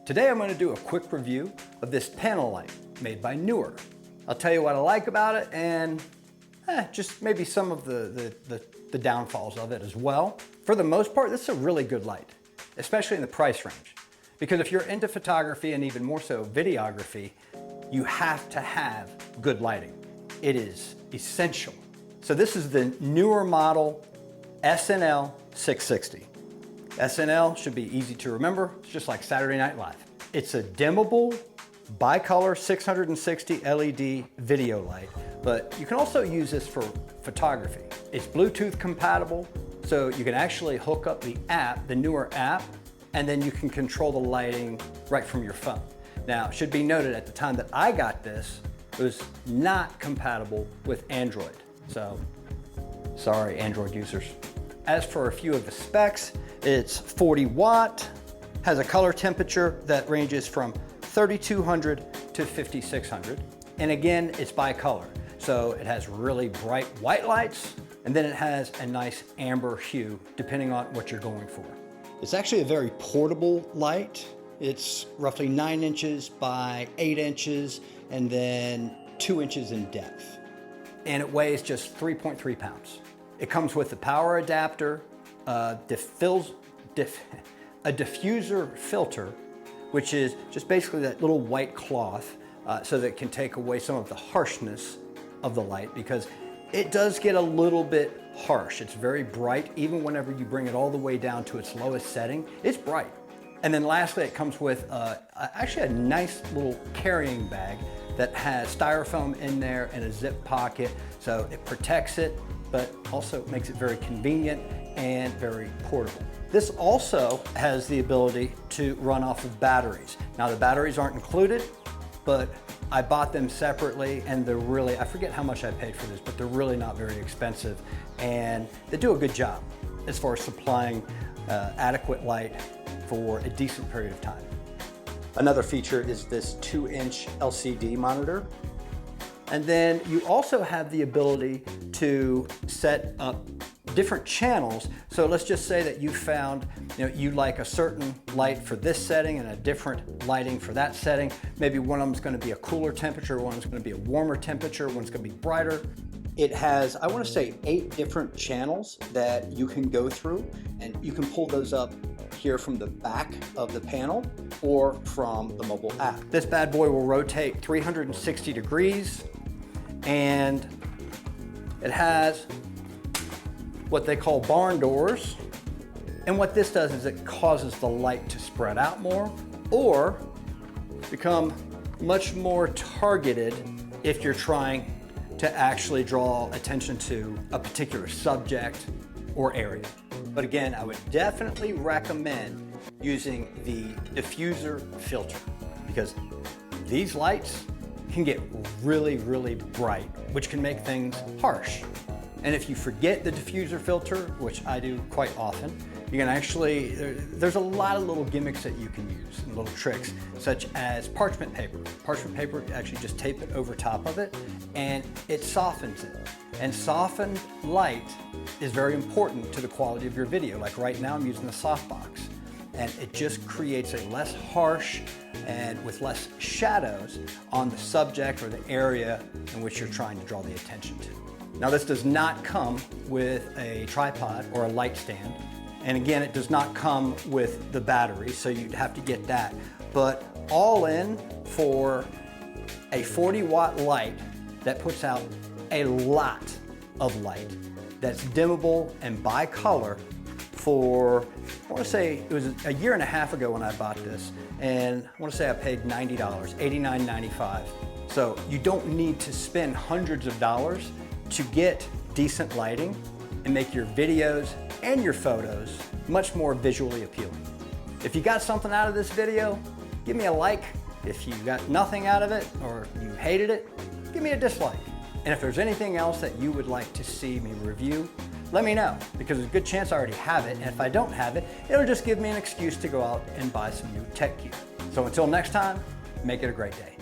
Today I'm going to do a quick review of this panel light made by Neewer. I'll tell you what I like about it and just maybe some of the downfalls of it as well. For the most part, this is a really good light, especially in the price range. Because if you're into photography and even more so videography, you have to have good lighting. It is essential. So this is the Neewer model SNL 660. SNL should be easy to remember. It's just like Saturday Night Live. It's a dimmable, bicolor 660 LED video light, but you can also use this for photography. It's Bluetooth compatible, so you can actually hook up the app, the Neewer app, and then you can control the lighting right from your phone. Now, it should be noted at the time that I got this, it was not compatible with Android. So, sorry, Android users. As for a few of the specs, it's 40 watt, has a color temperature that ranges from 3200 to 5600. And again, it's bicolor. So it has really bright white lights, and then it has a nice amber hue, depending on what you're going for. It's actually a very portable light. It's roughly 9 inches by 8 inches, and then 2 inches in depth. And it weighs just 3.3 pounds. It comes with a power adapter, a diffuser filter, which is just basically that little white cloth so that it can take away some of the harshness of the light, because it does get a little bit harsh. It's very bright. Even whenever you bring it all the way down to its lowest setting, it's bright. And then lastly, it comes with actually a nice little carrying bag that has styrofoam in there and a zip pocket. So it protects it, but also makes it very convenient and very portable. This also has the ability to run off of batteries. Now the batteries aren't included, but I bought them separately, and they're really, I forget how much I paid for this, but they're really not very expensive, and they do a good job as far as supplying adequate light for a decent period of time. Another feature is this 2-inch LCD monitor. And then you also have the ability to set up different channels. So let's just say that you found, you like a certain light for this setting and a different lighting for that setting. Maybe one of them is going to be a cooler temperature, one's going to be a warmer temperature, one's going to be brighter. It has, I want to say, 8 different channels that you can go through, and you can pull those up here from the back of the panel or from the mobile app. This bad boy will rotate 360 degrees, and it has what they call barn doors. And what this does is it causes the light to spread out more or become much more targeted if you're trying to actually draw attention to a particular subject or area. But again, I would definitely recommend using the diffuser filter, because these lights can get really, really bright, which can make things harsh. And if you forget the diffuser filter, which I do quite often, you can actually, there's a lot of little gimmicks that you can use and little tricks, such as parchment paper. Parchment paper, you actually just tape it over top of it and it softens it. And softened light is very important to the quality of your video. Like right now I'm using the softbox, and it just creates a less harsh and with less shadows on the subject or the area in which you're trying to draw the attention to. Now this does not come with a tripod or a light stand. And again, it does not come with the battery, so you'd have to get that. But all in, for a 40 watt light that puts out a lot of light, that's dimmable and bicolor, for, I want to say it was a year and a half ago when I bought this, and I want to say I paid $90, $89.95. So you don't need to spend hundreds of dollars to get decent lighting and make your videos and your photos much more visually appealing. If you got something out of this video, give me a like. If you got nothing out of it or you hated it, give me a dislike. And if there's anything else that you would like to see me review, let me know, because there's a good chance I already have it, and if I don't have it, it'll just give me an excuse to go out and buy some new tech gear. So until next time, make it a great day.